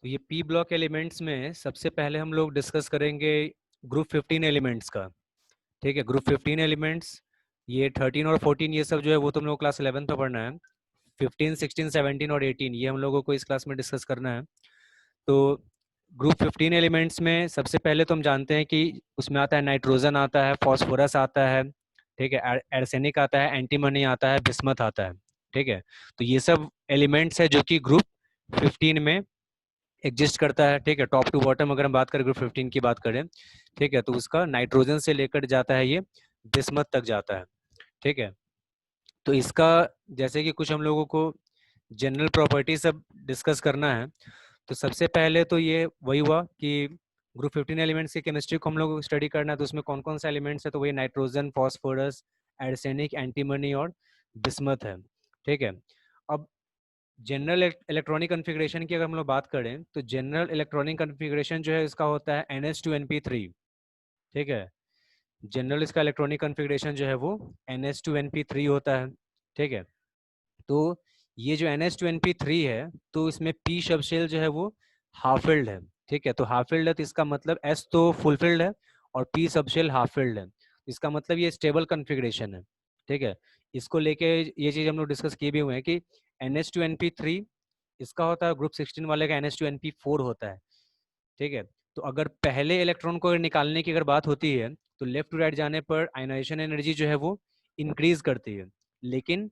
तो ये P block elements में सबसे पहले हम लोग डिस्कस करेंगे ग्रुप 15 एलिमेंट्स का। ठीक है, ग्रुप 15 एलिमेंट्स, ये 13 और 14 ये सब जो है वो तुम लोग क्लास 11 में पढ़ना है। 15, 16, 17 और 18 ये हम लोगों को इस क्लास में डिस्कस करना है। तो ग्रुप 15 एलिमेंट्स में सबसे पहले तो हम जानते हैं कि उसमें आता है नाइट्रोजन, आता है फॉस्फोरस, आता है, ठीक है, एर्सेनिक आता है, एंटीमनी आता है, बिस्मथ आता है। ठीक है, तो ये सब एलिमेंट्स है जो कि ग्रुप 15 में एग्जिस्ट करता है। ठीक है, टॉप टू बॉटम अगर हम बात करें, ग्रुप 15 की बात करें, ठीक है, तो उसका नाइट्रोजन से लेकर जाता है ये बिस्मथ तक जाता है। ठीक है, तो इसका जैसे कि कुछ हम लोगों को जनरल प्रॉपर्टी सब डिस्कस करना है। तो सबसे पहले तो ये वही हुआ कि ग्रुप 15 एलिमेंट्स की केमिस्ट्री को हम लोग स्टडी करना है। तो उसमें कौन कौन से एलिमेंट्स है, तो वही नाइट्रोजन, फॉस्फोरस, एर्सेनिक, एंटीमनी और बिस्मथ है। ठीक है, अब जनरल इलेक्ट्रॉनिक कॉन्फ़िगरेशन की अगर हम लोग बात करें तो जनरल इलेक्ट्रॉनिक कॉन्फ़िगरेशन जो है इसका होता है NH2NP3। ठीक है, जनरल इसका इलेक्ट्रॉनिक कॉन्फ़िगरेशन जो है वो NH2NP3 होता है। ठीक है, तो ये जो NH2NP3 है, तो इसमें P सबशेल जो है वो हाफ फिल्ड है। ठीक है, तो हाफ फिल्ड है तो इसका मतलब S तो फुल फिल्ड है और P सबशेल हाफ फिल्ड है। इसका मतलब ये स्टेबल कॉन्फ़िगरेशन है। ठीक है, इसको लेके ये चीज़ हम लोग डिस्कस किए भी हुए हैं कि NH2NP3 इसका होता है, ग्रुप 16 वाले का NH2NP4 होता है। ठीक है, तो अगर पहले इलेक्ट्रॉन को निकालने की अगर बात होती है तो लेफ्ट टू राइट जाने पर आयनाइजेशन एनर्जी जो है वो इंक्रीज करती है। लेकिन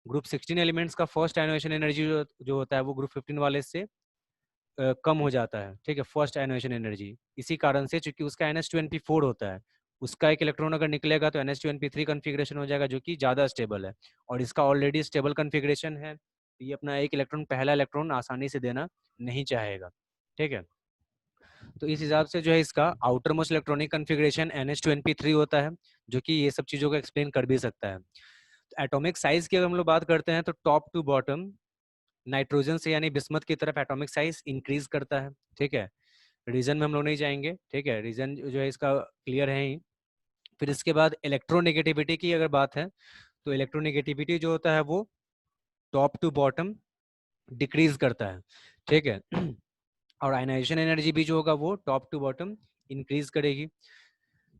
ग्रुप 16 एलिमेंट्स का फर्स्ट आयनाइजेशन एनर्जी जो होता है वो ग्रुप 15 वाले से कम हो जाता है। ठीक है, फर्स्ट आयनाइजेशन एनर्जी, इसी कारण से चूंकि उसका NH2NP4 होता है, उसका एक इलेक्ट्रॉन अगर निकलेगा तो NH2NP3 कॉन्फ़िगरेशन हो जाएगा जो कि ज़्यादा स्टेबल है, और इसका ऑलरेडी स्टेबल कॉन्फ़िगरेशन है, तो ये अपना एक इलेक्ट्रॉन, पहला इलेक्ट्रॉन आसानी से देना नहीं चाहेगा। ठीक है, तो इस हिसाब से जो है इसका outer most electronic configuration NH2NP3 होता है, जो कि ये सब चीज़ों को एक्सप्लेन कर भी सकता है। तो एटॉमिक साइज की अगर हम लोग बात करते हैं तो टॉप टू बॉटम नाइट्रोजन से यानी बिस्मथ की तरफ एटॉमिक साइज इंक्रीज करता है। ठीक है, रीजन में हम लोग नहीं जाएंगे। ठीक है, रीजन जो है इसका क्लियर है ही। फिर इसके बाद इलेक्ट्रोनेगेटिविटी की अगर बात है तो इलेक्ट्रोनेगेटिविटी जो होता है वो टॉप टू बॉटम डिक्रीज करता है। ठीक है, और आयनाइजेशन एनर्जी भी जो होगा वो टॉप टू बॉटम इंक्रीज करेगी।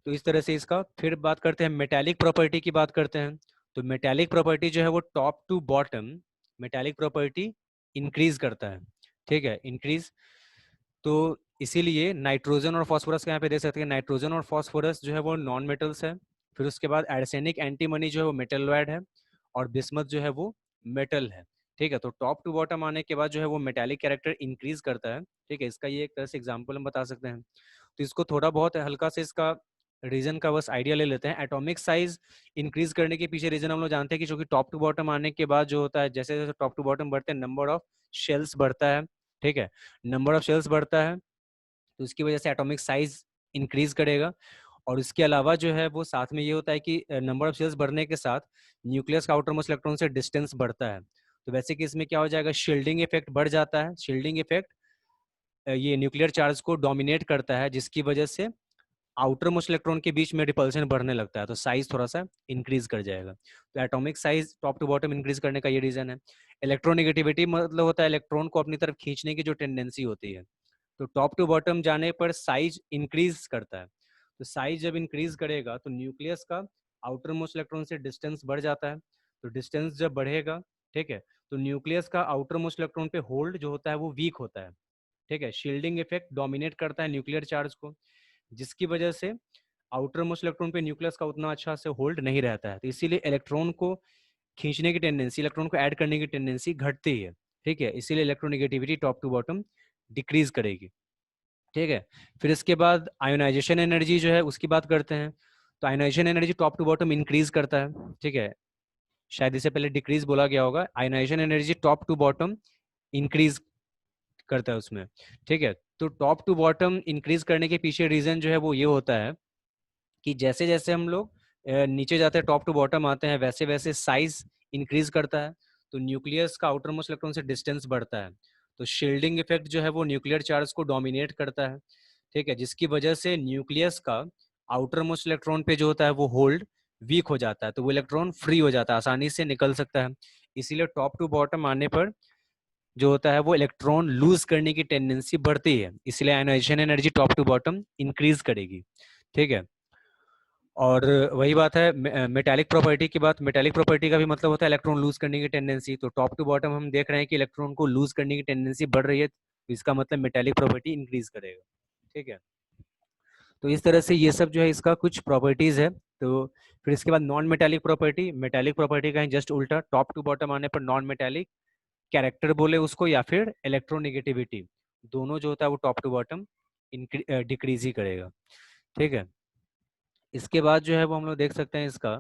तो इस तरह से इसका, फिर बात करते हैं मेटालिक प्रॉपर्टी की बात करते हैं। तो मेटालिक प्रॉपर्टी जो है वो top to bottom metallic property increase करता है। ठीक है, इंक्रीज, तो इसीलिए नाइट्रोजन और फास्फोरस का यहाँ पे देख सकते हैं, नाइट्रोजन और फास्फोरस जो है वो नॉन मेटल्स है। फिर उसके बाद एर्सेनिक, एंटीमनी जो है वो मेटलॉइड है, और बिस्मथ जो है वो मेटल है। ठीक है, तो टॉप टू बॉटम आने के बाद जो है वो मेटालिक कैरेक्टर इंक्रीज करता है। ठीक है, इसका ये एक तरह से एग्जाम्पल हम बता सकते हैं। तो इसको थोड़ा बहुत हल्का से इसका रीजन का बस आइडिया ले लेते हैं। एटॉमिक साइज इंक्रीज करने के पीछे रीजन हम लोग जानते हैं कि चूंकि टॉप टू बॉटम आने के बाद जो होता है, जैसे जैसे टॉप टू बॉटम बढ़ते हैं, नंबर ऑफ शेल्स बढ़ता है। ठीक है, नंबर ऑफ शेल्स बढ़ता है तो इसकी वजह से एटॉमिक साइज इंक्रीज करेगा। और इसके अलावा जो है वो साथ में ये होता है कि नंबर ऑफ शेल्स बढ़ने के साथ न्यूक्लियस का आउटर मोस्ट इलेक्ट्रॉन से डिस्टेंस बढ़ता है। तो वैसे कि इसमें क्या हो जाएगा, शील्डिंग इफेक्ट बढ़ जाता है। शील्डिंग इफेक्ट ये न्यूक्लियर चार्ज को डोमिनेट करता है, जिसकी वजह से आउटर मोस्ट इलेक्ट्रॉन के बीच में रिपल्सन बढ़ने लगता है, तो साइज थोड़ा सा इंक्रीज कर जाएगा। तो atomic size top to bottom increase करने का ये रीजन है। इलेक्ट्रोनेगेटिविटी मतलब होता है इलेक्ट्रॉन को अपनी तरफ खींचने की जो टेंडेंसी होती है। तो टॉप टू बॉटम जाने पर साइज इंक्रीज करता है। तो साइज जब इंक्रीज करेगा तो न्यूक्लियस का आउटर मोस्ट इलेक्ट्रॉन से डिस्टेंस बढ़ जाता है। तो डिस्टेंस जब बढ़ेगा, ठीक है, तो न्यूक्लियस का आउटर मोस्ट इलेक्ट्रॉन पे होल्ड जो होता है वो वीक होता है। ठीक है, शील्डिंग इफेक्ट डोमिनेट करता है न्यूक्लियर चार्ज को, जिसकी वजह से आउटर मोस्ट इलेक्ट्रॉन पे न्यूक्लियस का उतना अच्छा से होल्ड नहीं रहता है। तो इसीलिए इलेक्ट्रॉन को खींचने की टेंडेंसी, इलेक्ट्रॉन को ऐड करने की टेंडेंसी घटती है। ठीक है, इसीलिए electronegativity top to bottom decrease करेगी। ठीक है, फिर इसके बाद आयोनाइजेशन एनर्जी जो है उसकी बात करते हैं। तो ionization energy top to bottom increase करता है। ठीक है, शायद इससे पहले डिक्रीज बोला गया होगा, ionization energy top to bottom increase करता है उसमें। ठीक है, तो टॉप टू बॉटम इंक्रीज करने के पीछे रीजन जो है वो ये होता है कि जैसे जैसे हम लोग नीचे जाते हैं, टॉप टू बॉटम आते हैं, वैसे वैसे साइज इंक्रीज करता है। तो न्यूक्लियस का आउटर मोस्ट इलेक्ट्रॉन से डिस्टेंस बढ़ता है। तो शील्डिंग इफेक्ट जो है वो न्यूक्लियर चार्ज को डोमिनेट करता है। ठीक है, जिसकी वजह से न्यूक्लियस का आउटर मोस्ट इलेक्ट्रॉन पे जो होता है वो होल्ड वीक हो जाता है, तो वो इलेक्ट्रॉन फ्री हो जाता है, आसानी से निकल सकता है। इसीलिए टॉप टू बॉटम आने पर जो होता है वो इलेक्ट्रॉन लूज करने की टेंडेंसी बढ़ती है, इसलिए ionization energy top to bottom increase करेगी। ठीक है। और वही बात है मेटालिक प्रॉपर्टी की बात, मेटालिक प्रॉपर्टी का भी मतलब होता है इलेक्ट्रॉन लूज करने की टेंडेंसी। तो टॉप टू बॉटम हम देख रहे हैं कि इलेक्ट्रॉन को लूज करने की टेंडेंसी बढ़ रही है, तो इसका मतलब मेटालिक प्रॉपर्टी इंक्रीज करेगा। ठीक है। तो इस तरह से ये सब जो है इसका कुछ प्रॉपर्टीज है। तो फिर इसके बाद non metallic property, metallic property का ही जस्ट उल्टा, टॉप टू बॉटम आने पर नॉन मेटालिक कैरेक्टर बोले उसको या फिर इलेक्ट्रोनेगेटिविटी, दोनों जो होता है वो टॉप टू बॉटम डिक्रीज ही करेगा। ठीक है। इसके बाद जो है वो हम लोग देख सकते हैं इसका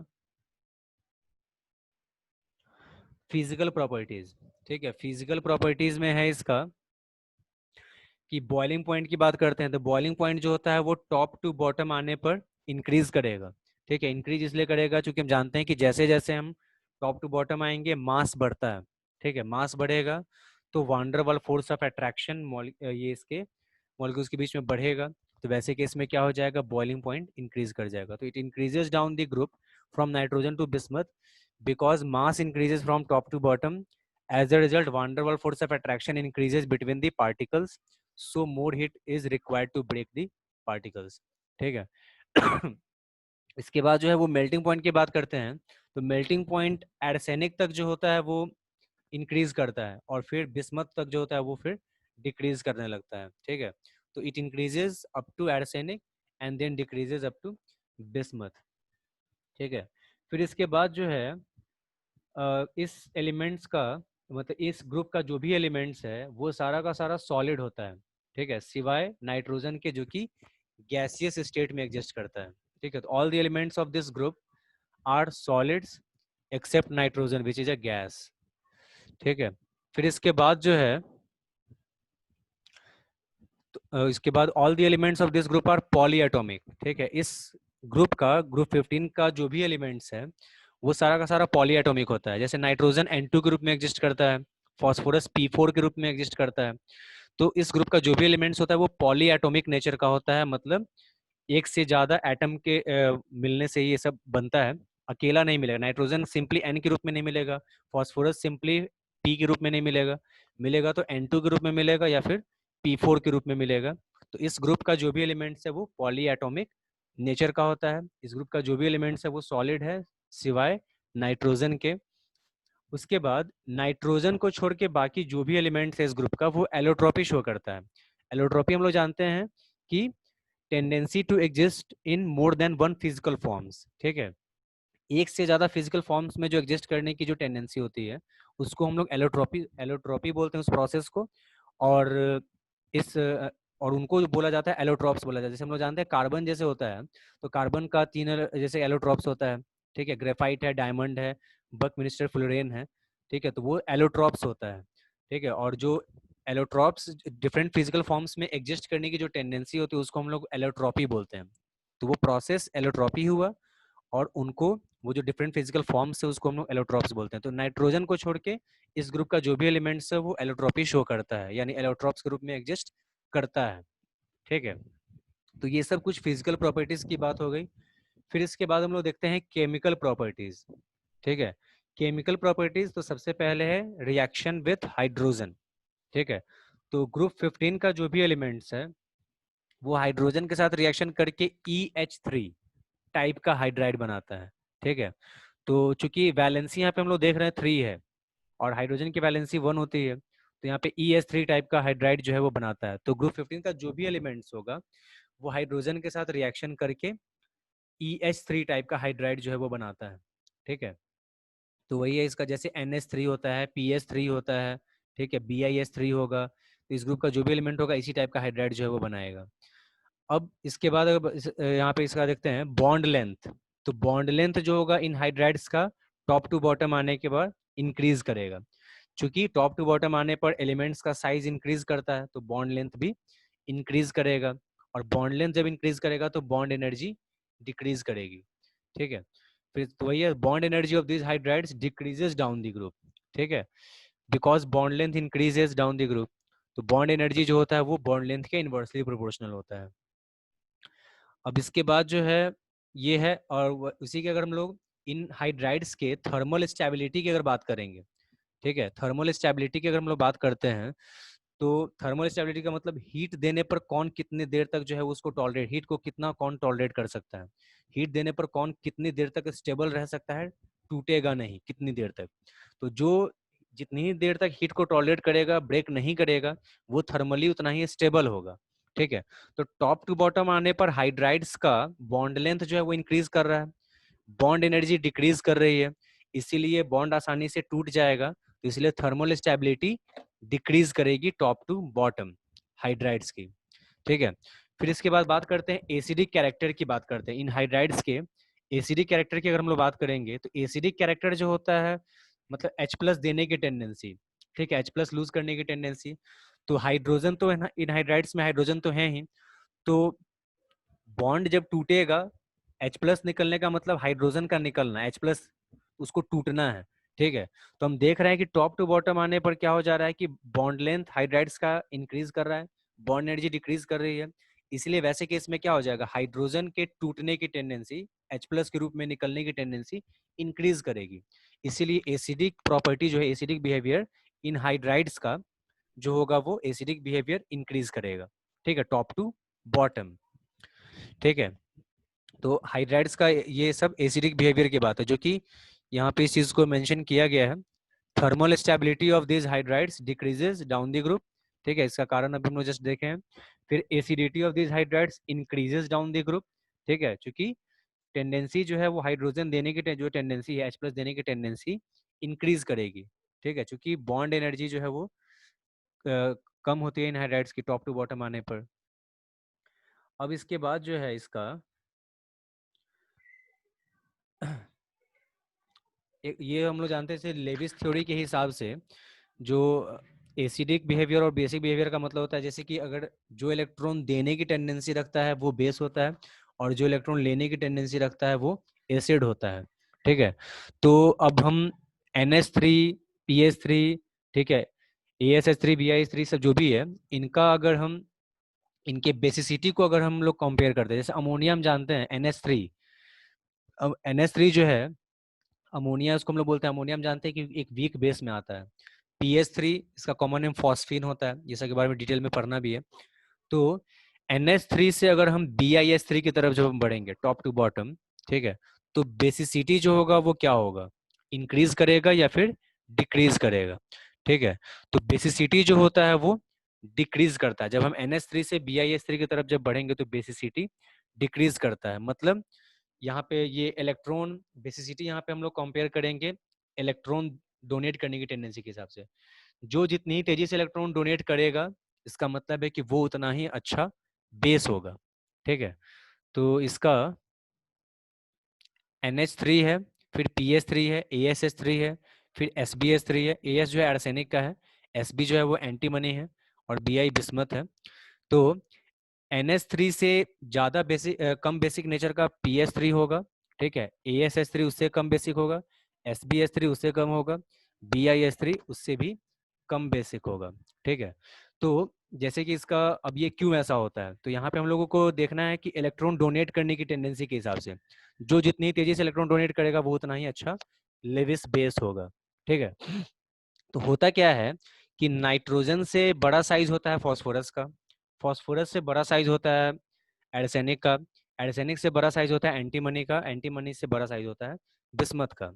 फिजिकल प्रॉपर्टीज। ठीक है। फिजिकल प्रॉपर्टीज में है इसका कि बॉइलिंग पॉइंट की बात करते हैं, तो बॉइलिंग पॉइंट जो होता है वो टॉप टू बॉटम आने पर इंक्रीज करेगा। ठीक है। इंक्रीज इसलिए करेगा क्योंकि हम जानते हैं कि जैसे जैसे हम टॉप टू बॉटम आएंगे मास बढ़ता है। ठीक है। मास बढ़ेगा तो वांडरवाल फोर्स ऑफ अट्रैक्शन ये इसके मॉलिक्यूल्स के बीच में बढ़ेगा। तो वैसे केस में क्या हो जाएगा, बॉइलिंग पॉइंट इंक्रीज कर जाएगा। तो it increases down the group from nitrogen to bismuth because mass increases from top to bottom. As a result, van der Waals force of attraction increases between the particles, so more heat is required to break the particles. ठीक है। इसके बाद जो है वो melting point की बात करते हैं, तो मेल्टिंग पॉइंट एर्सेनिक तक जो होता है वो इंक्रीज करता है और फिर बिस्मथ तक जो होता है वो फिर डिक्रीज करने लगता है। ठीक है। तो it increases up to arsenic and then decreases up to bismuth. ठीक है। फिर इसके बाद जो है इस एलिमेंट्स का मतलब इस ग्रुप का जो भी एलिमेंट्स है वो सारा का सारा सॉलिड होता है। ठीक है। सिवाय नाइट्रोजन के जो कि गैसियस स्टेट में एग्जिस्ट करता है। ठीक है। तो all the elements of this group are solids except nitrogen which is a gas. ठीक है। फिर इसके बाद जो है तो, इसके बाद all the elements of this group are polyatomic. ठीक है। इस ग्रुप का ग्रुप 15 का जो भी एलिमेंट्स है वो सारा का सारा पॉलीएटॉमिक होता है। जैसे नाइट्रोजन N2 के रूप में एग्जिस्ट करता है, फास्फोरस P4 के रूप में एग्जिस्ट करता है। तो इस ग्रुप का जो भी एलिमेंट्स होता है वो पॉलीएटॉमिक नेचर का होता है, मतलब एक से ज्यादा एटम के मिलने से ये सब बनता है, अकेला नहीं मिलेगा। नाइट्रोजन सिंपली N के रूप में नहीं मिलेगा, फास्फोरस सिंपली P के रूप में नहीं मिलेगा, मिलेगा तो N2 के रूप में मिलेगा या फिर P4 के रूप में मिलेगा। तो इस ग्रुप का जो भी एलिमेंट्स है वो पॉलीएटॉमिक नेचर का होता है। इस ग्रुप का जो भी एलिमेंट्स है वो सॉलिड है सिवाय नाइट्रोजन के। उसके बाद नाइट्रोजन को छोड़ के बाकी जो भी एलिमेंट्स है इस ग्रुप का वो एलोट्रॉपी शो करता है। एलोट्रॉपी हम लोग जानते हैं कि tendency to exist in more than one physical forms. ठीक है। एक से ज्यादा फिजिकल फॉर्म्स में जो एग्जिस्ट करने की जो टेंडेंसी होती है उसको हम लोग एलोट्रॉपी एलोट्रॉपी बोलते हैं उस प्रोसेस को। और इस और उनको जो बोला जाता है एलोट्रॉप्स बोला जाता है। जैसे हम लोग जानते हैं कार्बन जैसे होता है, तो कार्बन का तीन जैसे एलोट्रॉप्स होता है। ठीक है। ग्रेफाइट है, डायमंड है, बकमिनिस्टर फ्लोरेन है। ठीक है। तो वो एलोट्रॉप्स होता है। ठीक है। और जो एलोट्रॉप्स डिफरेंट फिजिकल फॉर्म्स में एग्जिस्ट करने की जो टेंडेंसी होती है उसको हम लोग एलोट्रॉपी बोलते हैं। तो वो प्रोसेस एलोट्रॉपी हुआ और उनको वो जो डिफरेंट फिजिकल फॉर्म्स है उसको हम लोग एलोट्रॉप्स बोलते हैं। तो नाइट्रोजन को छोड़ के इस ग्रुप का जो भी एलिमेंट्स है वो एलोट्रॉपी शो करता है, यानी एलोट्रॉप्स के रूप में एग्जिस्ट करता है। ठीक है। तो ये सब कुछ फिजिकल प्रॉपर्टीज की बात हो गई। फिर इसके बाद हम लोग देखते हैं केमिकल प्रॉपर्टीज। ठीक है। केमिकल प्रॉपर्टीज तो सबसे पहले है रिएक्शन विथ हाइड्रोजन। ठीक है। तो ग्रुप 15 का जो भी एलिमेंट्स है वो हाइड्रोजन के साथ रिएक्शन करके EH3 टाइप का हाइड्राइड बनाता है। ठीक है। तो चूंकि वैलेंसी यहाँ पे हम लोग देख रहे हैं 3 है और हाइड्रोजन की वैलेंसी 1 होती है, तो यहाँ पे EH3 टाइप का हाइड्राइड जो है वो बनाता है। तो ग्रुप 15 का जो भी एलिमेंट्स होगा वो हाइड्रोजन के साथ रिएक्शन करके EH3 टाइप का हाइड्राइड जो है वो बनाता है। ठीक है। तो वही है इसका, जैसे NH3 होता है, PH3 होता है। ठीक है। BiH3 होगा। तो इस ग्रुप का जो भी एलिमेंट होगा इसी टाइप का हाइड्राइड जो है वो बनाएगा। अब इसके बाद अगर यहाँ पे इसका देखते हैं बॉन्ड लेंथ। तो बॉन्ड लेंथ जो होगा इन हाइड्राइड्स का टॉप टू बॉटम आने के बाद इंक्रीज करेगा। चूंकि टॉप टू बॉटम आने पर एलिमेंट्स का साइज इंक्रीज करता है तो बॉन्ड लेंथ भी इंक्रीज करेगा। और बॉन्ड लेंथ जब इंक्रीज करेगा तो बॉन्ड एनर्जी डिक्रीज करेगी। ठीक है। फिर तो वही है, bond energy of this hydrides decreases down the group. ठीक है। Because bond length increases down the group, तो बॉन्ड एनर्जी जो होता है वो बॉन्ड लेंथ के इनवर्सली प्रोपोर्शनल होता है। अब इसके बाद जो है ये है, और उसी के अगर हम लोग इन हाइड्राइड्स के थर्मल स्टेबिलिटी की अगर बात करेंगे ठीक है। थर्मल स्टेबिलिटी की अगर हम लोग बात करते हैं तो थर्मल स्टेबिलिटी का मतलब हीट देने पर कौन कितनी देर तक जो है उसको टॉलरेट, हीट को कितना कौन टॉलरेट कर सकता है, हीट देने पर कौन कितनी देर तक स्टेबल रह सकता है, टूटेगा नहीं कितनी देर तक। तो जो जितनी ही देर तक हीट को टॉलरेट करेगा, ब्रेक नहीं करेगा, वो थर्मली उतना ही स्टेबल होगा। ठीक है। तो टॉप टू बॉटम आने पर हाइड्राइड्स का बॉन्ड लेंथ जो है वो इंक्रीज कर रहा है, बॉन्ड एनर्जी डिक्रीज कर रही है, इसीलिए बॉन्ड आसानी से टूट जाएगा। तो इसलिए थर्मल स्टेबिलिटी डिक्रीज करेगी टॉप टू बॉटम हाइड्राइड्स की। ठीक है। फिर इसके बाद बात करते हैं एसिडिक कैरेक्टर की, बात करते हैं इन हाइड्राइड्स के एसिडिक कैरेक्टर की। अगर हम लोग बात करेंगे तो एसिडिक कैरेक्टर जो होता है मतलब H+ देने की टेंडेंसी, ठीक है, H+ लूज करने की टेंडेंसी। तो हाइड्रोजन तो है ना, इन हाइड्राइड्स में हाइड्रोजन तो है ही, तो बॉन्ड जब टूटेगा H+ निकलने का मतलब हाइड्रोजन का निकलना, H+ उसको टूटना है। ठीक है। तो हम देख रहे हैं कि टॉप टू बॉटम आने पर क्या हो जा रहा है कि बॉन्ड लेंथ हाइड्राइड्स का इंक्रीज कर रहा है, बॉन्ड एनर्जी डिक्रीज कर रही है। इसलिए वैसे केस में क्या हो जाएगा, हाइड्रोजन के टूटने की टेंडेंसी, H+ के रूप में निकलने की टेंडेंसी इंक्रीज करेगी। इसीलिए एसिडिक प्रॉपर्टी जो है, एसिडिक बिहेवियर इन हाइड्राइड्स का जो होगा वो एसिडिक बिहेवियर इंक्रीज करेगा। ठीक है, टॉप टू बॉटम। ठीक है। तो हाइड्राइड्स का ये सब एसिडिक बिहेवियर की बात है, जो कि यहाँ पे इस चीज को मेंशन किया गया है। Thermal stability of this hydrides decreases down the group. ठीक है, इसका कारण अभी हम लोग जस्ट देखे हैं। फिर acidity of this hydrides increases down the group. ठीक है, क्योंकि टेंडेंसी जो है वो हाइड्रोजन देने की जो टेंडेंसी है, H+ देने की टेंडेंसी इंक्रीज करेगी। ठीक है, क्योंकि बॉन्ड एनर्जी जो है वो कम होती है इन हाइड्राइड्स की टॉप टू बॉटम आने पर। अब इसके बाद जो है इसका ये हम लोग जानते हैं लेविस थ्योरी के हिसाब से जो एसिडिक बिहेवियर और बेसिक बिहेवियर का मतलब होता है, जैसे कि अगर जो इलेक्ट्रॉन देने की टेंडेंसी रखता है वो बेस होता है, और जो इलेक्ट्रॉन लेने की टेंडेंसी रखता है वो एसिड होता है। ठीक है। तो अब हम NH3, PH3, ठीक है, ASH3, BiH3 सब जो भी है, इनका अगर हम इनके बेसिसिटी को अगर हम लोग कंपेयर करते हैं, जैसे अमोनिया हम जानते हैं NH3, अब NH3 जो है अमोनिया, उसको हम लोग बोलते हैं अमोनिया, हम जानते हैं कि एक वीक बेस में आता है। PH3 इसका कॉमन नेम फॉस्फीन होता है, जैसा के बारे में डिटेल में पढ़ना भी है। तो NH3 से अगर हम BiH3 की तरफ जब हम बढ़ेंगे टॉप टू बॉटम, ठीक है, तो बेसिसिटी जो होगा वो क्या होगा, इंक्रीज करेगा या फिर डिक्रीज करेगा। ठीक है। तो बेसिसिटी जो होता है वो डिक्रीज करता है, जब हम NH3 से BiH3 की तरफ जब बढ़ेंगे तो बेसिसिटी डिक्रीज करता है। मतलब यहाँ पे ये इलेक्ट्रॉन बेसिसिटी यहाँ पे हम लोग कंपेयर करेंगे इलेक्ट्रॉन डोनेट करने की टेंडेंसी के हिसाब से। जो जितनी ही तेजी से इलेक्ट्रॉन डोनेट करेगा, इसका मतलब है कि वो उतना ही अच्छा बेस होगा। ठीक है। तो इसका NH3 है, फिर PH3 है, ASH3 है, फिर SbH3 है। AS जो है आर्सेनिक का है, Sb जो है वो एंटीमनी है, और Bi बिस्मथ है। तो NH3 से ज्यादा बेसिक कम बेसिक नेचर का PH3 होगा। ठीक है। ASH3 उससे कम बेसिक होगा, SbH3 उससे कम होगा, BiH3 उससे भी कम बेसिक होगा। ठीक है। तो जैसे कि इसका अब ये क्यों ऐसा होता है, तो यहाँ पे हम लोगों को देखना है कि इलेक्ट्रॉन डोनेट करने की टेंडेंसी के हिसाब से जो जितनी तेजी से इलेक्ट्रॉन डोनेट करेगा वो उतना ही अच्छा लेविस बेस होगा। ठीक है। तो होता क्या है कि नाइट्रोजन से बड़ा साइज होता है फास्फोरस का, फास्फोरस से बड़ा साइज होता है एर्सेनिक का, एर्सेनिक से बड़ा साइज होता है एंटीमनी का, एंटीमनी से बड़ा साइज होता है बिस्मथ का।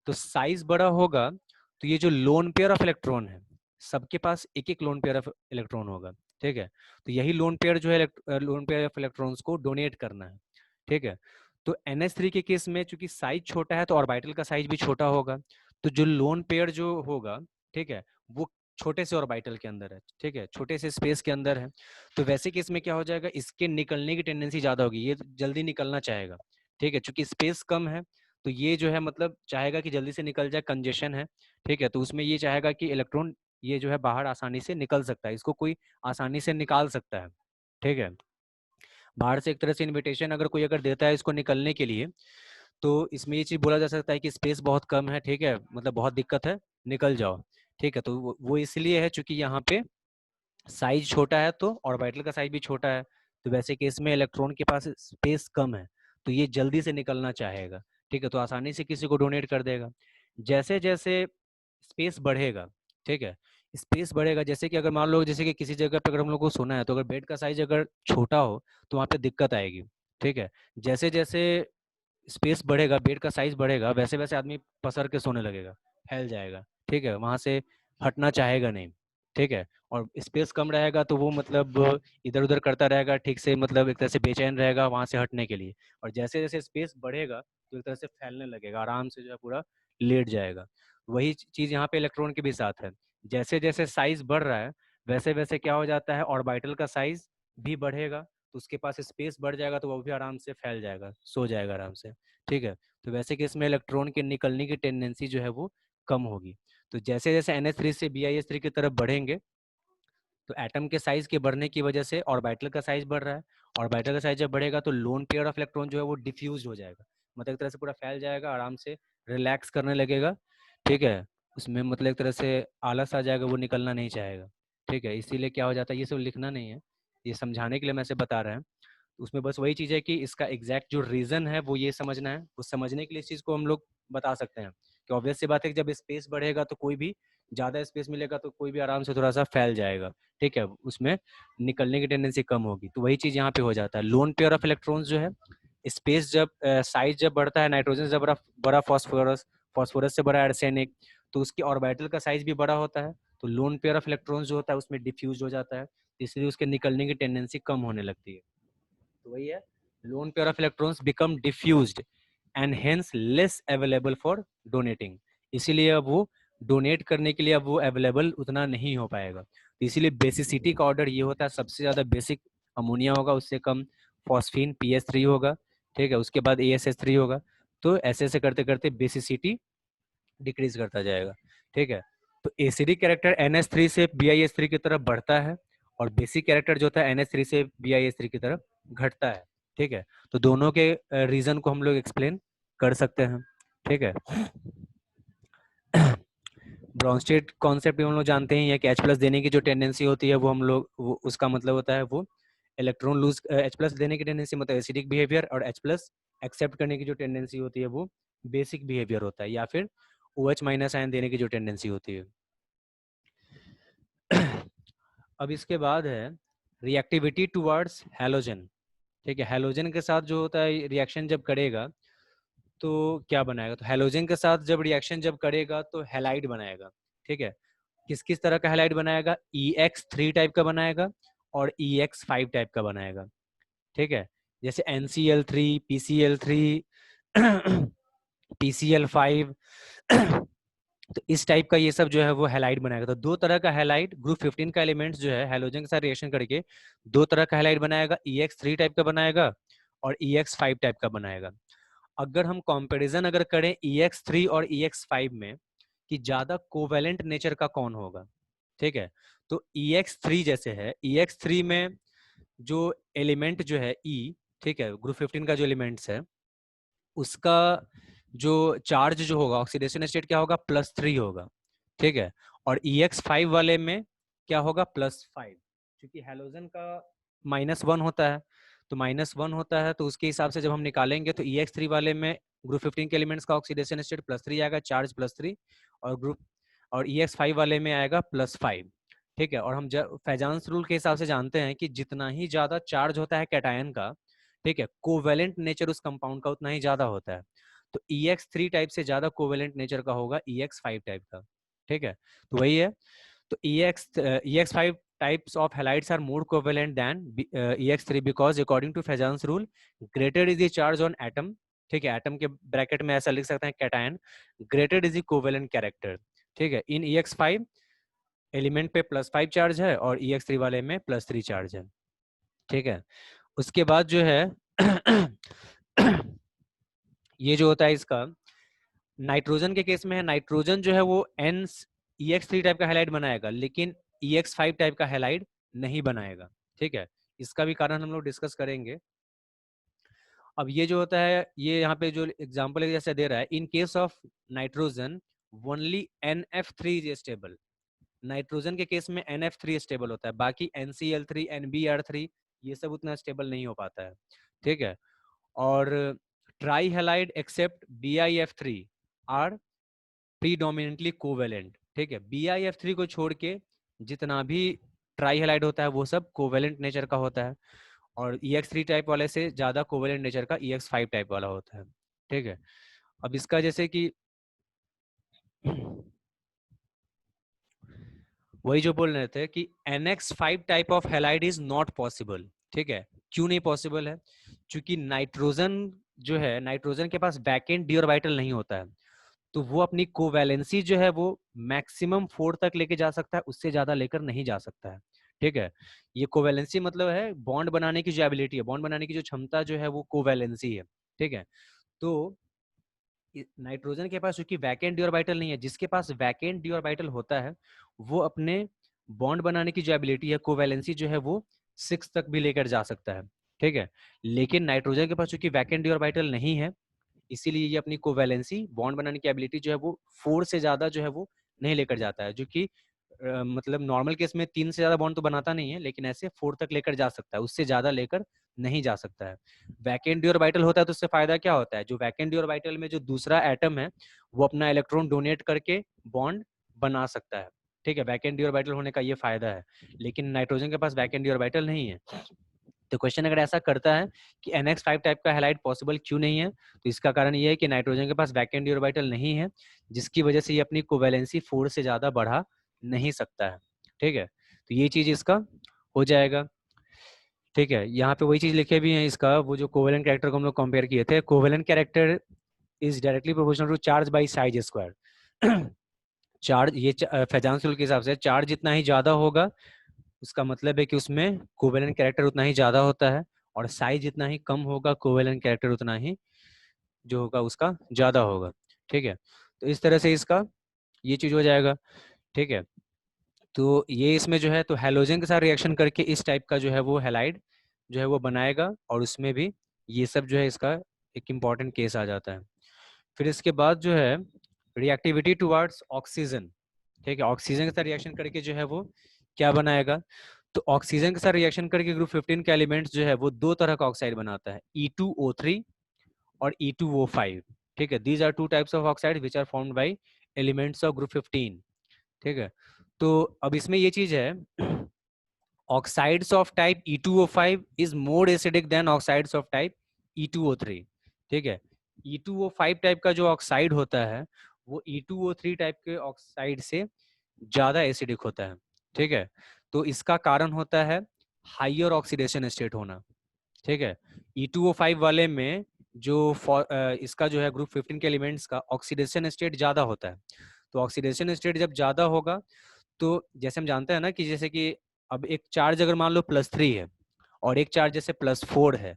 तो साइज बड़ा होगा तो ये जो लोन पेयर ऑफ इलेक्ट्रॉन है, सबके पास एक एक लोन पेयर ऑफ इलेक्ट्रॉन होगा। ठीक है। तो यही लोन पेयर जो है लोन पेयर ऑफ इलेक्ट्रॉन्स को डोनेट करना है। ठीक है। तो NH3 के केस में चूंकि साइज छोटा है तो ऑर्बिटल का साइज भी छोटा होगा, तो जो लोन पेयर जो होगा, ठीक है, वो छोटे से ऑर्बिटल के अंदर है, ठीक है, छोटे से स्पेस के अंदर है। तो वैसे केस में क्या हो जाएगा, इसके निकलने की टेंडेंसी ज्यादा होगी, ये जल्दी निकलना चाहेगा। ठीक है, चूंकि स्पेस कम है तो ये जो है मतलब चाहेगा कि जल्दी से निकल जाए, कंजेशन है। ठीक है। तो उसमें ये चाहेगा कि इलेक्ट्रॉन ये जो है बाहर आसानी से निकल सकता है, इसको कोई आसानी से निकाल सकता है। ठीक है। बाहर से एक तरह से इनविटेशन अगर कोई अगर देता है इसको निकलने के लिए, तो इसमें ये चीज बोला जा सकता है कि स्पेस बहुत कम है, ठीक है, मतलब बहुत दिक्कत है, निकल जाओ। ठीक है। तो वो इसलिए है चूंकि यहाँ पे साइज छोटा है तो ऑर्बिटल का साइज भी छोटा है, तो वैसे केस में इलेक्ट्रॉन के पास स्पेस कम है, तो ये जल्दी से निकलना चाहेगा। ठीक है। तो आसानी से किसी को डोनेट कर देगा। जैसे जैसे स्पेस बढ़ेगा, ठीक है, स्पेस बढ़ेगा। जैसे कि अगर मान लो जैसे कि किसी जगह पे अगर हम लोग को सोना है तो अगर बेड का साइज अगर छोटा हो तो वहाँ पे दिक्कत आएगी, ठीक है। जैसे जैसे स्पेस बढ़ेगा, बेड का साइज बढ़ेगा, वैसे वैसे आदमी पसर के सोने लगेगा, फैल जाएगा, ठीक है, वहां से हटना चाहेगा नहीं, ठीक है। और स्पेस कम रहेगा तो वो मतलब इधर उधर करता रहेगा, ठीक से मतलब एक तरह से बेचैन रहेगा वहां से हटने के लिए। और जैसे जैसे स्पेस बढ़ेगा तो एक तरह से फैलने लगेगा, आराम से जो है पूरा लेट जाएगा। वही चीज यहाँ पे इलेक्ट्रॉन के भी साथ है। जैसे जैसे साइज बढ़ रहा है वैसे वैसे क्या हो जाता है, ऑर्बिटल का साइज भी बढ़ेगा, तो उसके पास स्पेस बढ़ जाएगा तो वो भी आराम से फैल जाएगा, सो जाएगा आराम से, ठीक है। तो वैसे कि इसमें इलेक्ट्रॉन के निकलने की टेंडेंसी जो है वो कम होगी। तो जैसे जैसे NH3 से BiH3 की तरफ बढ़ेंगे तो एटम के साइज के बढ़ने की वजह से ऑर्बिटल का साइज बढ़ रहा है। ऑर्बिटल का साइज जब बढ़ेगा तो लोन पेयर ऑफ इलेक्ट्रॉन जो है वो डिफ्यूज हो जाएगा, मतलब एक तरह से पूरा फैल जाएगा, आराम से रिलैक्स करने लगेगा, ठीक है। उसमें मतलब एक तरह से आलस आ जाएगा, वो निकलना नहीं चाहेगा, ठीक है। इसीलिए क्या हो जाता है, ये सब लिखना नहीं है, ये समझाने के लिए मैं से बता रहा हूँ। उसमें बस वही चीज़ है कि इसका एग्जैक्ट जो रीज़न है वो ये समझना है। वो समझने के लिए इस चीज़ को हम लोग बता सकते हैं कि ऑब्वियस सी बात है कि जब स्पेस बढ़ेगा तो कोई भी ज़्यादा स्पेस मिलेगा तो कोई भी आराम से थोड़ा सा फैल जाएगा, ठीक है, उसमें निकलने की टेंडेंसी कम होगी। तो वही चीज़ यहाँ पे हो जाता है। लोन पेयर ऑफ इलेक्ट्रॉन्स जो है, स्पेस जब साइज जब बढ़ता है, नाइट्रोजन से बड़ा बड़ा फॉस्फोरस, फॉस्फोरस से बड़ा आर्सेनिक, तो उसकी ऑर्बिटल का साइज भी बड़ा होता है, तो लोन पेयर ऑफ इलेक्ट्रॉन्स जो होता है उसमें डिफ्यूज हो जाता है, इसलिए उसके निकलने की टेंडेंसी कम होने लगती है। तो वही है, lone pair of electrons become diffused and hence less available for donating. इसीलिए अब वो डोनेट करने के लिए अब वो अवेलेबल उतना नहीं हो पाएगा। तो इसीलिए बेसिसिटी का ऑर्डर ये होता है, सबसे ज़्यादा बेसिक अमोनिया होगा, उससे कम फॉस्फीन PH3 होगा, ठीक है, उसके बाद ASH3 होगा। तो ऐसे ऐसे करते करते बेसिसिटी डिक्रीज करता जाएगा, ठीक है। तो एसिडिक कैरेक्टर NH3 से BiH3 की तरफ बढ़ता है और बेसिक कैरेक्टर जो होता है NH3 से BiH3 की तरफ घटता है, ठीक है। तो दोनों के रीजन को हम लोग एक्सप्लेन कर सकते हैं, ठीक है। ब्राउनस्टेड कॉन्सेप्ट भी हम लोग जानते हैं कि H+ देने की जो टेंडेंसी होती है वो हम लोग उसका मतलब होता है वो इलेक्ट्रॉन लूज, H+ देने की टेंडेंसी मतलब एसिडिक बिहेवियर, और H+ एक्सेप्ट करने की जो टेंडेंसी होती है वो बेसिक बिहेवियर होता है, या फिर OH- आयन देने की जो टेंडेंसी होती है। अब इसके बाद है रिएक्टिविटी टुवर्ड्स हैलोजन, ठीक है। हैलोजन के साथ जो होता है रिएक्शन जब करेगा तो क्या बनाएगा, तो हैलोजन के साथ जब रिएक्शन जब करेगा तो हैलाइड बनाएगा, ठीक है। किस किस तरह का हैलाइड बनाएगा, EX3 टाइप का बनाएगा और EX5 टाइप का बनाएगा, ठीक है। जैसे NCl3, PCl3, PCl5, तो इस टाइप का ये सब जो है वो हैलाइड बनाएगा। तो दो तरह का हैलाइड, ग्रुप 15 का एलिमेंट्स जो है हैलोजन के साथ रिएक्शन करके दो तरह का हैलाइड बनाएगा, EX3 टाइप का बनाएगा और EX5 टाइप का बनाएगा। अगर हम कंपैरिजन अगर करें EX3 और EX5 में कि ज्यादा कोवेलेंट नेचर का कौन होगा, ठीक है, तो EX3 जैसे है, EX3 में जो एलिमेंट जो है E, ठीक है, ग्रुप 15 का जो एलिमेंट्स है उसका जो चार्ज जो होगा, ऑक्सीडेशन स्टेट क्या होगा, +3 होगा, ठीक है। और EX5 वाले में क्या होगा, +5, क्योंकि हैलोजन का -1 होता है, तो -1 होता है, तो उसके हिसाब से जब हम निकालेंगे तो EX3 वाले में ग्रुप 15 के एलिमेंट्स का ऑक्सीडेशन स्टेट +3 आएगा, चार्ज +3, और और EX5 वाले में आएगा +5, ठीक है। और हम फैजान्स रूल के हिसाब से जानते हैं कि जितना ही ज्यादा चार्ज होता है कैटायन का, ठीक है, कोवेलेंट नेचर उस कंपाउंड का उतना ही ज्यादा होता है। तो EX3 टाइप से ज्यादा कोवेलेंट नेचर का होगा EX5 टाइप का, ठीक है। तो वही है, तो EX5 types of halides are more covalent than EX3 because according to Fajans rule greater is the charge on atom, ठीक है, एटम के ब्रैकेट में ऐसा लिख सकते हैं cation, greater is the covalent character, ठीक है। इन EX5 एलिमेंट पे +5 चार्ज है और EX3 वाले में +3 चार्ज है, ठीक है। उसके बाद जो है ये जो होता है इसका नाइट्रोजन के केस में है, नाइट्रोजन जो है वो EX3 टाइप का हैलाइड बनाएगा लेकिन EX5 टाइप का हैलाइड नहीं बनाएगा, ठीक है। इसका भी कारण हम लोग डिस्कस करेंगे। अब ये जो होता है, ये यहाँ पे जो एग्जांपल जैसे दे रहा है, in case of nitrogen only NF3 is stable. Nitrogen के केस में NF3 स्टेबल होता है, बाकी NCl3, NBr3 ये सब उतना स्टेबल नहीं हो पाता है, ठीक है। और tri halide except BiF3 are predominantly covalent, ठीक है। BiF3 को छोड़ के जितना भी ट्राई हैलाइड होता है वो सब कोवेलेंट नेचर का होता है, और EX3 टाइप वाले से ज़्यादा कोवेलेंट नेचर का EX5 टाइप वाला होता है। ठीक है। अब इसका जैसे कि वही जो बोल रहे थे कि NX5 type of halide is not possible. ठीक है। क्यों नहीं पॉसिबल है? क्योंकि नाइट्रोजन जो है, नाइट्रोजन के पास बैक एंड डी ऑर्बिटल नहीं होता है, तो वो अपनी कोवैलेंसी जो है वो मैक्सिमम 4 तक लेके जा सकता है, उससे ज्यादा लेकर नहीं जा सकता है। ठीक है। ये कोवैलेंसी मतलब है बॉन्ड बनाने की जो एबिलिटी है, बॉन्ड बनाने की जो क्षमता जो है वो कोवैलेंसी है। ठीक है। तो नाइट्रोजन के पास चूंकि वैकेंट डी ऑर्बिटल नहीं है, जिसके पास वैकेंट डी ऑर्बिटल होता है वो अपने बॉन्ड बनाने की जो एबिलिटी है, कोवैलेंसी जो है वो 6 तक भी लेकर जा सकता है। ठीक है। लेकिन नाइट्रोजन के पास चूंकि वैकेंट डी ऑर्बिटल नहीं है, इसीलिए ये अपनी कोवैलेंसी बॉन्ड बनाने की एबिलिटी जो है वो 4 से ज्यादा जो है वो नहीं लेकर जाता है, जो कि मतलब नॉर्मल केस में 3 से ज्यादा बॉन्ड तो बनाता नहीं है, लेकिन ऐसे 4 तक लेकर जा सकता है, उससे ज्यादा लेकर नहीं जा सकता है। वैकेंट डी ऑर्बिटल होता है तो उससे फायदा क्या होता है? जो वैकेंट डी ऑर्बिटल में जो दूसरा एटम है वो अपना इलेक्ट्रॉन डोनेट करके बॉन्ड बना सकता है। ठीक है। वैकेंट डी ऑर्बिटल होने का ये फायदा है, लेकिन नाइट्रोजन के पास वैकेंट डी ऑर्बिटल नहीं है। तो क्वेश्चन अगर ऐसा करता है कि NX5 टाइप का हैलाइड पॉसिबल क्यों नहीं है, तो इसका कारण ये है कि नाइट्रोजन के पास वैकेंट डी ऑर्बिटल नहीं है, जिसकी वजह से ये अपनी कोवैलेंसी 4 से ज्यादा बढ़ा नहीं सकता है। ठीक है। तो ये चीज इसका हो जाएगा। ठीक है। यहाँ पे वही चीज लिखे भी है इसका, वो जो कोवेलेंट कैरेक्टर को हम लोग कंपेयर किए थे, covalent character is directly proportional to charge by size square. Charge ये फैजान रूल के हिसाब से चार्ज जितना ही ज्यादा होगा, उसका मतलब है कि उसमें कोवेलेंट कैरेक्टर उतना ही ज्यादा होता है, और साइज जितना ही कम होगा कोवेलेंट कैरेक्टर उतना ही जो होगा उसका ज्यादा होगा। ठीक है। तो इस तरह से इसका ये चीज हो जाएगा। ठीक है। तो ये इसमें जो है तो हैलोजन के साथ रिएक्शन करके इस टाइप का जो है वो हैलाइड जो है वो बनाएगा, और उसमें भी ये सब जो है इसका एक इम्पॉर्टेंट केस आ जाता है। फिर इसके बाद जो है रिएक्टिविटी टुवर्ड्स ऑक्सीजन। ठीक है। ऑक्सीजन के साथ रिएक्शन करके जो है वो क्या बनाएगा? तो ऑक्सीजन के साथ रिएक्शन करके ग्रुप 15 के एलिमेंट्स जो है वो दो तरह का ऑक्साइड बनाता है, E2O3 और E2O5। ठीक है। These are two types of oxide which are formed by elements of group 15। ठीक है। तो अब इसमें ये चीज है, oxides of type E2O5 is more acidic than oxides of type E2O3। ठीक है। E2O5 टाइप का जो ऑक्साइड होता है वो E2O3 टाइप के ऑक्साइड से ज्यादा एसिडिक होता है। ठीक है। तो इसका कारण होता है हाइयर ऑक्सीडेशन स्टेट होना। ठीक है। E2O5 वाले में जो इसका जो है ग्रुप 15 के एलिमेंट्स का ऑक्सीडेशन स्टेट ज्यादा होता है। तो ऑक्सीडेशन स्टेट जब ज्यादा होगा, तो जैसे हम जानते हैं ना कि जैसे कि अब एक चार्ज अगर मान लो +3 है और एक चार्ज जैसे +4 है।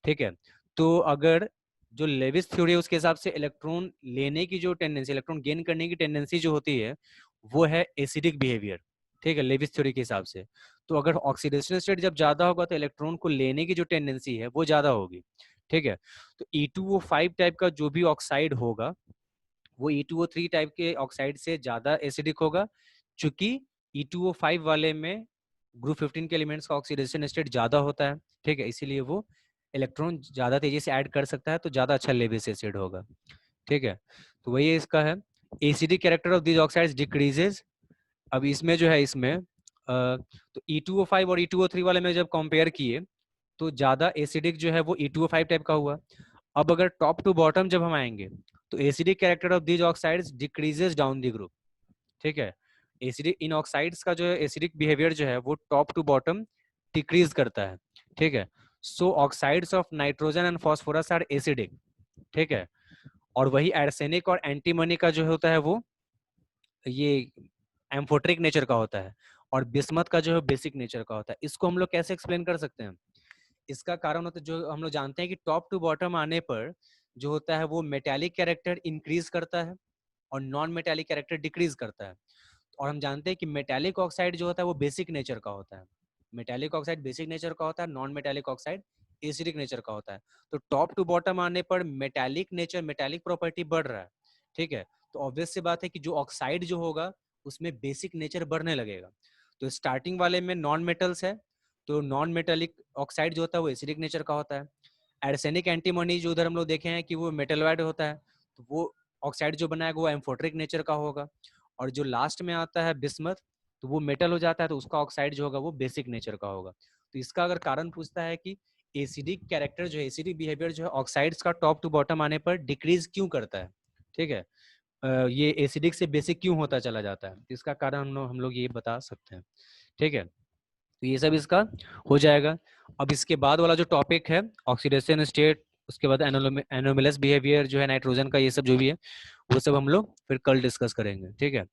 ठीक है। तो अगर जो लेविस थ्योरी है उसके हिसाब से इलेक्ट्रॉन लेने की जो टेंडेंसी, इलेक्ट्रॉन गेन करने की टेंडेंसी जो होती है वो है एसिडिक बिहेवियर। ठीक है। लेविस थ्योरी के हिसाब से तो अगर ऑक्सीडेशन स्टेट जब ज्यादा होगा तो इलेक्ट्रॉन को लेने की जो टेंडेंसी है वो ज्यादा होगी। ठीक है। तो E2O5 टाइप का जो भी ऑक्साइड होगा वो E2O3 टाइप के ऑक्साइड से ज्यादा एसिडिक होगा, चूंकि E2O5 वाले में ग्रुप 15 के एलिमेंट्स का ऑक्सीडेशन स्टेट ज्यादा होता है। ठीक है। इसीलिए वो इलेक्ट्रॉन ज्यादा तेजी से ऐड कर सकता है, तो ज्यादा अच्छा लेविस एसिड होगा। ठीक है। तो वही इसका है, acidic character of these oxides decreases. अब इसमें जो है इसमें तो E2O5 और E2O3 वाले में जब कंपेयर किए तो ज्यादा एसिडिक जो है वो E2O5 टाइप का हुआ। अब अगर टॉप टू बॉटम जब हम आएंगे तो acidic character of these oxides decreases down the group. ठीक है। एसिडिक इन ऑक्साइड्स का जो है एसिडिक बिहेवियर जो है वो टॉप टू बॉटम डिक्रीज करता है। ठीक है। So oxides of nitrogen and phosphorus are acidic. ठीक है। और वही आर्सेनिक और एंटीमनी का जो होता है वो ये एम्फोट्रिक नेचर का होता है, और बिस्मथ का जो है बेसिक नेचर का होता है। इसको हम लोग कैसे एक्सप्लेन कर सकते हैं? इसका कारण होता है जो हम लोग जानते हैं कि टॉप टू बॉटम आने पर जो होता है वो मेटालिक कैरेक्टर इंक्रीज करता है और नॉन मेटालिक कैरेक्टर डिक्रीज करता है। और हम जानते हैं कि मेटालिक ऑक्साइड जो होता है वो बेसिक नेचर का होता है। मेटालिक ऑक्साइड बेसिक नेचर का होता है, non metallic oxide acidic nature का होता है। तो टॉप टू बॉटम आने पर मेटालिक नेचर, मेटालिक प्रॉपर्टी बढ़ रहा है। ठीक है। तो ऑब्वियस सी बात है कि जो ऑक्साइड जो होगा उसमें बेसिक नेचर बढ़ने लगेगा। तो स्टार्टिंग वाले में नॉन मेटल्स है, तो नॉन मेटालिक ऑक्साइड जो होता है वो एसिडिक नेचर का होता है। एर्सेनिक एंटीमनी जो उधर हम लोग देखे हैं कि वो मेटलॉइड होता है, तो वो ऑक्साइड जो बनाएगा वो एम्फोट्रिक नेचर का होगा। और जो लास्ट में आता है बिस्मथ, तो वो मेटल हो जाता है, तो उसका ऑक्साइड जो होगा वो बेसिक नेचर का होगा। तो इसका अगर कारण पूछता है कि एसिडिक कैरेक्टर जो है, एसिडिक बिहेवियर जो है ऑक्साइड्स का टॉप टू बॉटम आने पर डिक्रीज क्यों करता है, ठीक है, ये एसिडिक से बेसिक क्यों होता चला जाता है, तो इसका कारण हम लोग ये बता सकते हैं, ठीक है। तो ये सब इसका हो जाएगा। अब इसके बाद वाला जो टॉपिक है ऑक्सीडेशन स्टेट, उसके बाद एनोमलस बिहेवियर जो है नाइट्रोजन का, ये सब जो भी है वो सब हम लोग फिर कल डिस्कस करेंगे, ठीक है।